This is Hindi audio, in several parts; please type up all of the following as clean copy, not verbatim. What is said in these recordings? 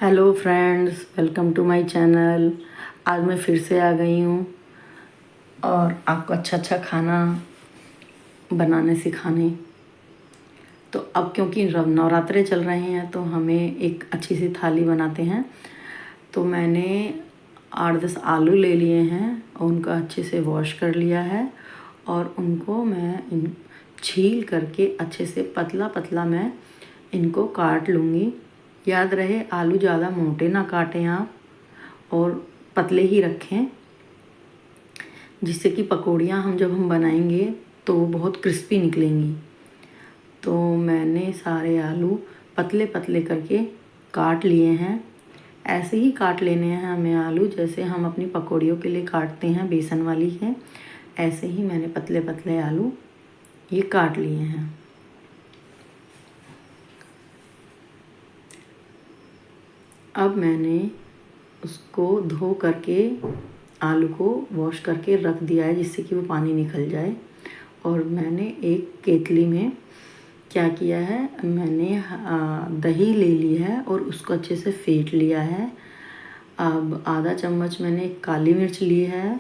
Hello friends, welcome to my channel. आज मैं फिर से आ गई हूँ और आपको अच्छा अच्छा खाना बनाने सिखाने। तो अब क्योंकि नवरात्रे चल रहे हैं तो हमें एक अच्छी सी थाली बनाते हैं। तो मैंने 8-10 आलू ले लिए हैं और उनका अच्छे से वॉश कर लिया है और उनको मैं छील करके अच्छे से पतला पतला मैं इनको काट लूँगी। याद रहे, आलू ज़्यादा मोटे ना काटें आप और पतले ही रखें, जिससे कि पकौड़ियाँ जब हम बनाएंगे तो वो बहुत क्रिस्पी निकलेंगी। तो मैंने सारे आलू पतले पतले करके काट लिए हैं। ऐसे ही काट लेने हैं हमें आलू, जैसे हम अपनी पकौड़ियों के लिए काटते हैं बेसन वाली है, ऐसे ही मैंने पतले पतले आलू ये काट लिए हैं। अब मैंने उसको धो करके आलू को वॉश करके रख दिया है, जिससे कि वो पानी निकल जाए। और मैंने एक केतली में क्या किया है, मैंने दही ले ली है और उसको अच्छे से फेंट लिया है। अब आधा चम्मच मैंने काली मिर्च ली है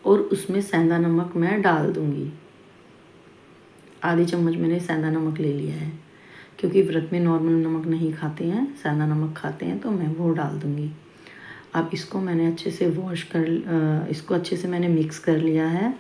और उसमें सेंधा नमक मैं डाल दूँगी। आधी चम्मच मैंने सेंधा नमक ले लिया है, क्योंकि व्रत में नॉर्मल नमक नहीं खाते हैं, सेंधा नमक खाते हैं, तो मैं वो डाल दूँगी। अब इसको मैंने अच्छे से इसको अच्छे से मैंने मिक्स कर लिया है।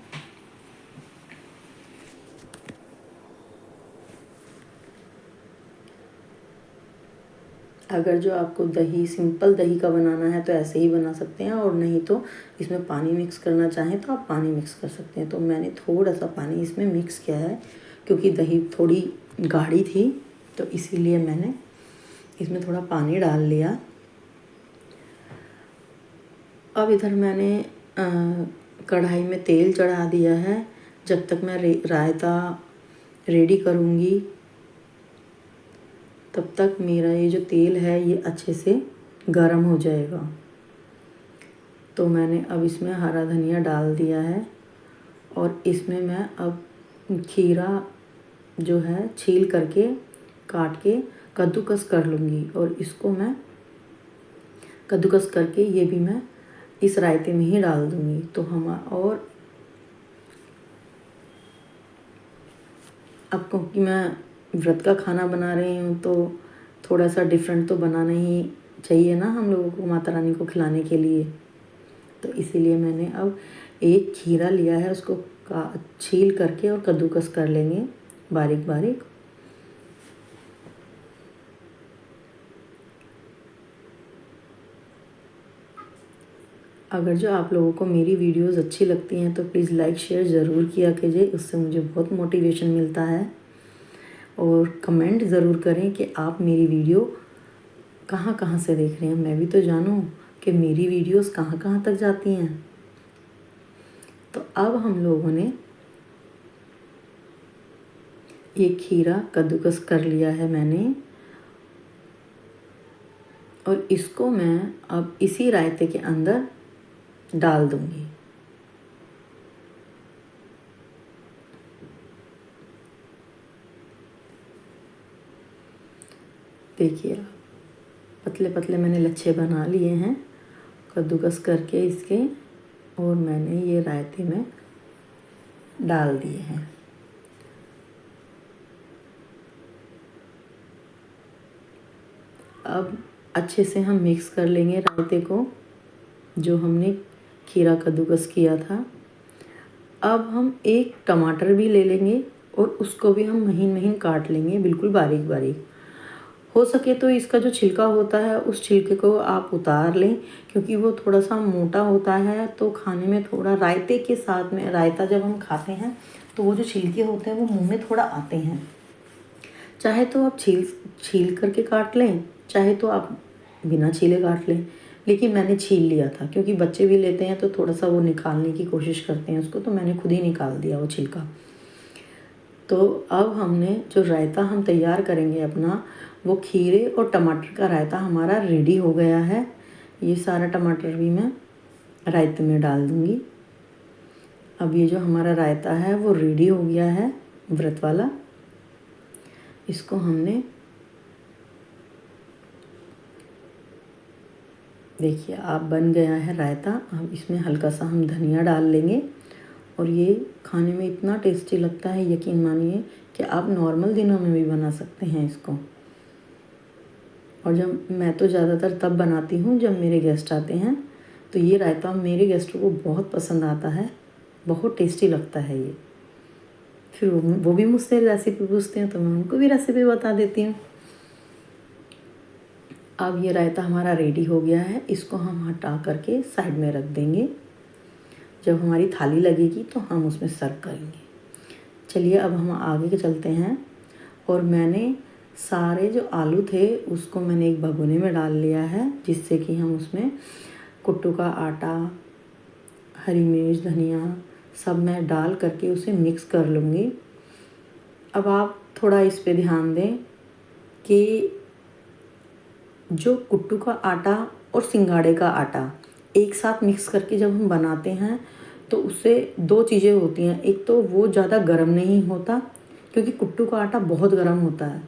अगर जो आपको दही सिंपल दही का बनाना है तो ऐसे ही बना सकते हैं, और नहीं तो इसमें पानी मिक्स करना चाहें तो आप पानी मिक्स कर सकते हैं। तो मैंने थोड़ा सा पानी इसमें मिक्स किया है, क्योंकि दही थोड़ी गाढ़ी थी, तो इसीलिए मैंने इसमें थोड़ा पानी डाल लिया। अब इधर मैंने कढ़ाई में तेल चढ़ा दिया है। जब तक मैं रायता रेडी करूँगी तब तक मेरा ये जो तेल है ये अच्छे से गरम हो जाएगा। तो मैंने अब इसमें हरा धनिया डाल दिया है और इसमें मैं अब खीरा जो है छील करके काट के कद्दूकस कर लूँगी, और इसको मैं कद्दूकस करके ये भी मैं इस रायते में ही डाल दूँगी। तो और अब क्योंकि मैं व्रत का खाना बना रही हूँ तो थोड़ा सा डिफरेंट तो बनाना ही चाहिए ना हम लोगों को, माता रानी को खिलाने के लिए। तो इसीलिए मैंने अब एक खीरा लिया है, उसको छील करके और कद्दूकस कर लेंगे बारीक बारीक। अगर जो आप लोगों को मेरी वीडियोस अच्छी लगती हैं तो प्लीज़ लाइक शेयर ज़रूर किया कीजिए, उससे मुझे बहुत मोटिवेशन मिलता है। और कमेंट ज़रूर करें कि आप मेरी वीडियो कहाँ कहाँ से देख रहे हैं, मैं भी तो जानूँ कि मेरी वीडियोस कहाँ कहाँ तक जाती हैं। तो अब हम लोगों ने ये खीरा कद्दूकस कर लिया है मैंने, और इसको मैं अब इसी रायते के अंदर डाल दूँगी। देखिए, पतले पतले मैंने लच्छे बना लिए हैं कद्दूकस करके इसके, और मैंने ये रायते में डाल दिए हैं। अब अच्छे से हम मिक्स कर लेंगे रायते को, जो हमने खीरा कद्दूकस किया था। अब हम एक टमाटर भी ले लेंगे और उसको भी हम महीन महीन काट लेंगे, बिल्कुल बारीक बारीक। हो सके तो इसका जो छिलका होता है उस छिलके को आप उतार लें, क्योंकि वो थोड़ा सा मोटा होता है, तो खाने में थोड़ा रायते के साथ में, रायता जब हम खाते हैं तो वो जो छिलके होते हैं वो मुंह में थोड़ा आते हैं। चाहे तो आप छील करके काट लें, चाहे तो आप बिना छीले काट लें, लेकिन मैंने छील लिया था, क्योंकि बच्चे भी लेते हैं तो थोड़ा सा वो निकालने की कोशिश करते हैं उसको, तो मैंने खुद ही निकाल दिया वो छिलका। तो अब हमने जो रायता हम तैयार करेंगे अपना, वो खीरे और टमाटर का रायता हमारा रेडी हो गया है। ये सारा टमाटर भी मैं रायते में डाल दूँगी। अब ये जो हमारा रायता है वो रेडी हो गया है व्रत वाला। इसको हमने देखिए आप बन गया है रायता। अब इसमें हल्का सा हम धनिया डाल लेंगे और ये खाने में इतना टेस्टी लगता है, यकीन मानिए कि आप नॉर्मल दिनों में भी बना सकते हैं इसको। और जब मैं तो ज़्यादातर तब बनाती हूँ जब मेरे गेस्ट आते हैं, तो ये रायता मेरे गेस्टों को बहुत पसंद आता है, बहुत टेस्टी लगता है ये। फिर वो भी मुझसे रेसिपी पूछते हैं तो मैं उनको भी रेसिपी बता देती हूँ। अब ये रायता हमारा रेडी हो गया है, इसको हम हटा करके साइड में रख देंगे। जब हमारी थाली लगेगी तो हम उसमें सर्व करेंगे। चलिए अब हम आगे के चलते हैं। और मैंने सारे जो आलू थे उसको मैंने एक भगोने में डाल लिया है, जिससे कि हम उसमें कुट्टू का आटा, हरी मिर्च, धनिया सब मैं डाल करके उसे मिक्स कर लूँगी। अब आप थोड़ा इस पे ध्यान दें कि जो कुट्टू का आटा और सिंगाड़े का आटा एक साथ मिक्स करके जब हम बनाते हैं तो उससे दो चीज़ें होती हैं। एक तो वो ज़्यादा गर्म नहीं होता, क्योंकि कुट्टू का आटा बहुत गर्म होता है,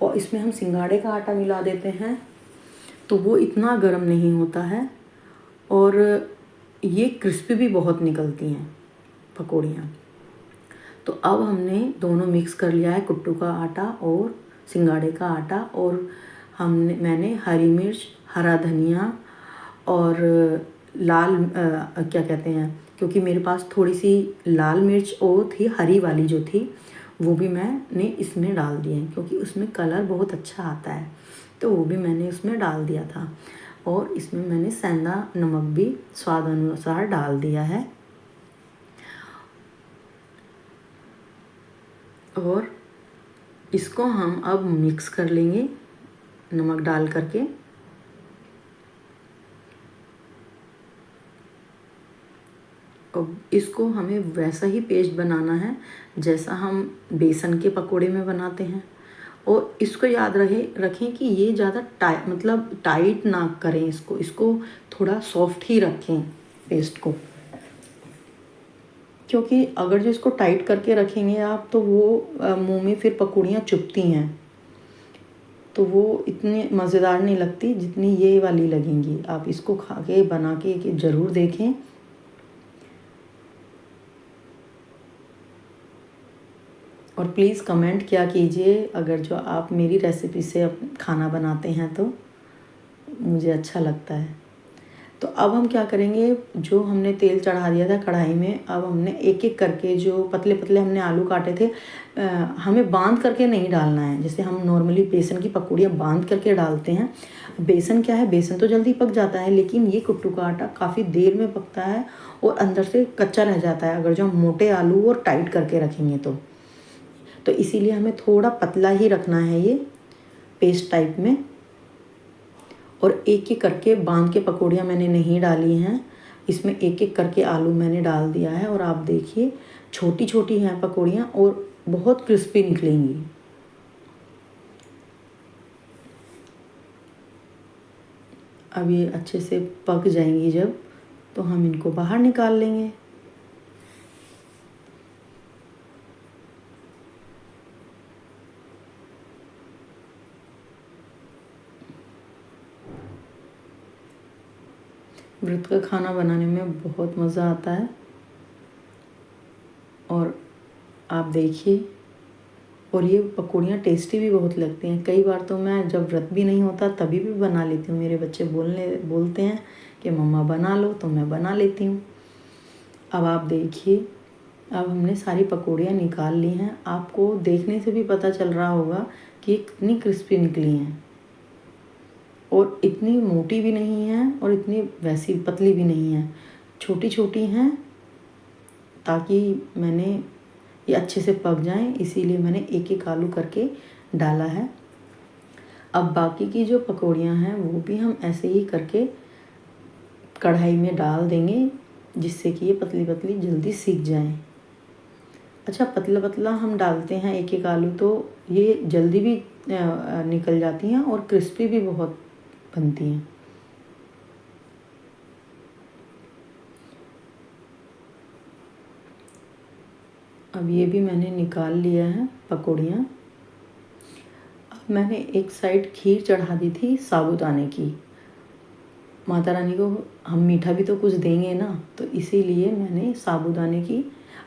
और इसमें हम सिंगाड़े का आटा मिला देते हैं तो वो इतना गर्म नहीं होता है, और ये क्रिस्पी भी बहुत निकलती हैं पकौड़ियाँ। तो अब हमने दोनों मिक्स कर लिया है, कुट्टू का आटा और सिंगाड़े का आटा, और मैंने हरी मिर्च, हरा धनिया और लाल क्या कहते हैं, क्योंकि मेरे पास थोड़ी सी लाल मिर्च और थी, हरी वाली जो थी वो भी मैंने इसमें डाल दिए हैं, क्योंकि उसमें कलर बहुत अच्छा आता है, तो वो भी मैंने उसमें डाल दिया था। और इसमें मैंने सेंधा नमक भी स्वाद अनुसार डाल दिया है। और इसको हम अब मिक्स कर लेंगे नमक डाल करके। अब इसको हमें वैसा ही पेस्ट बनाना है जैसा हम बेसन के पकोड़े में बनाते हैं। और इसको याद रखें कि ये ज़्यादा टाइट ना करें, इसको थोड़ा सॉफ्ट ही रखें पेस्ट को, क्योंकि अगर जो इसको टाइट करके रखेंगे आप तो वो मुंह में फिर पकौड़ियाँ चुभती हैं, तो वो इतनी मज़ेदार नहीं लगती जितनी ये वाली लगेंगी। आप इसको खा के बना के ज़रूर देखें। और प्लीज़ कमेंट किया कीजिए अगर जो आप मेरी रेसिपी से खाना बनाते हैं तो मुझे अच्छा लगता है। तो अब हम क्या करेंगे, जो हमने तेल चढ़ा दिया था कढ़ाई में, अब हमने एक एक करके जो पतले पतले हमने आलू काटे थे, हमें बांध करके नहीं डालना है, जैसे हम नॉर्मली बेसन की पकौड़ियाँ बांध करके डालते हैं। बेसन क्या है, बेसन तो जल्दी पक जाता है, लेकिन ये कुट्टू का आटा काफ़ी देर में पकता है और अंदर से कच्चा रह जाता है अगर जो हम मोटे आलू और टाइट करके रखेंगे तो इसीलिए हमें थोड़ा पतला ही रखना है ये पेस्ट टाइप में। और एक एक करके बांध के पकौड़ियाँ मैंने नहीं डाली हैं, इसमें एक एक करके आलू मैंने डाल दिया है। और आप देखिए छोटी छोटी हैं पकौड़ियाँ और बहुत क्रिस्पी निकलेंगी। अब ये अच्छे से पक जाएंगी जब, तो हम इनको बाहर निकाल लेंगे। व्रत का खाना बनाने में बहुत मज़ा आता है। और आप देखिए, और ये पकौड़ियाँ टेस्टी भी बहुत लगती हैं। कई बार तो मैं जब व्रत भी नहीं होता तभी भी बना लेती हूँ। मेरे बच्चे बोलते हैं कि मम्मा बना लो, तो मैं बना लेती हूँ। अब आप देखिए, अब हमने सारी पकौड़ियाँ निकाल ली हैं। आपको देखने से भी पता चल रहा होगा कि कितनी क्रिस्पी निकली हैं, और इतनी मोटी भी नहीं है और इतनी वैसी पतली भी नहीं है, छोटी छोटी हैं, ताकि मैंने ये अच्छे से पक जाएं, इसीलिए मैंने एक एक आलू करके डाला है। अब बाकी की जो पकौड़ियाँ हैं वो भी हम ऐसे ही करके कढ़ाई में डाल देंगे, जिससे कि ये पतली पतली जल्दी सीख जाएं। अच्छा, पतला पतला हम डालते हैं एक एक आलू, तो ये जल्दी भी निकल जाती हैं और क्रिस्पी भी बहुत बनती हैं। अब ये भी मैंने निकाल लिया है पकौड़ियाँ। मैंने एक साइड खीर चढ़ा दी थी साबूदाने की। माता रानी को हम मीठा भी तो कुछ देंगे ना, तो इसीलिए मैंने साबूदाने की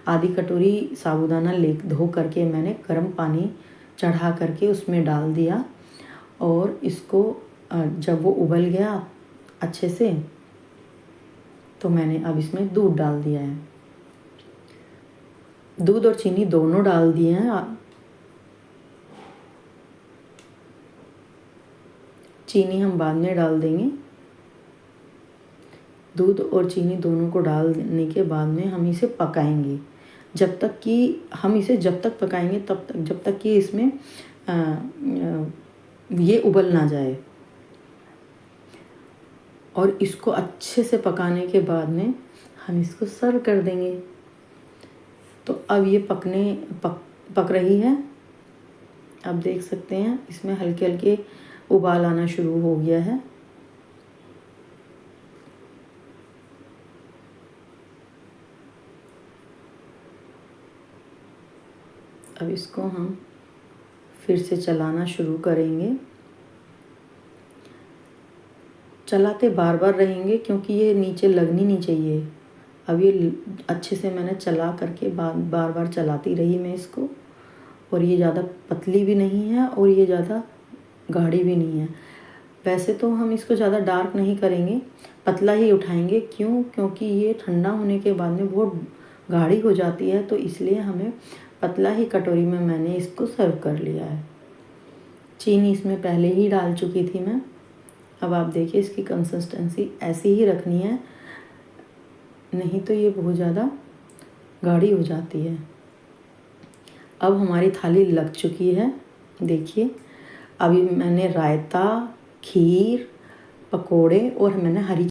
आधी कटोरी साबूदाना ले धो करके मैंने गर्म पानी चढ़ा करके उसमें डाल दिया। और इसको जब वो उबल गया अच्छे से, तो मैंने अब इसमें दूध डाल दिया है। दूध और चीनी दोनों डाल दिए हैं। चीनी हम बाद में डाल देंगे। दूध और चीनी दोनों को डालने के बाद में हम इसे पकाएंगे जब तक पकाएंगे तब तक जब तक कि इसमें ये उबल ना जाए। और इसको अच्छे से पकाने के बाद में हम इसको सर्व कर देंगे। तो अब ये पक रही है। आप देख सकते हैं इसमें हल्के हल्के उबाल आना शुरू हो गया है। अब इसको हम फिर से चलाना शुरू करेंगे। चलाते बार बार रहेंगे क्योंकि ये नीचे लगनी नहीं चाहिए। अब ये अच्छे से मैंने चला करके बार बार चलाती रही मैं इसको। और ये ज़्यादा पतली भी नहीं है और ये ज़्यादा गाढ़ी भी नहीं है। वैसे तो हम इसको ज़्यादा डार्क नहीं करेंगे, पतला ही उठाएंगे। क्योंकि ये ठंडा होने के बाद में बहुत गाढ़ी हो जाती है, तो इसलिए हमें पतला ही कटोरी में मैंने इसको सर्व कर लिया है। चीनी इसमें पहले ही डाल चुकी थी मैं। अब आप देखिए इसकी कंसिस्टेंसी ऐसी ही रखनी है, नहीं तो ये बहुत ज़्यादा गाढ़ी हो जाती है। अब हमारी थाली लग चुकी है। देखिए अभी मैंने रायता, खीर, पकोड़े और मैंने हरी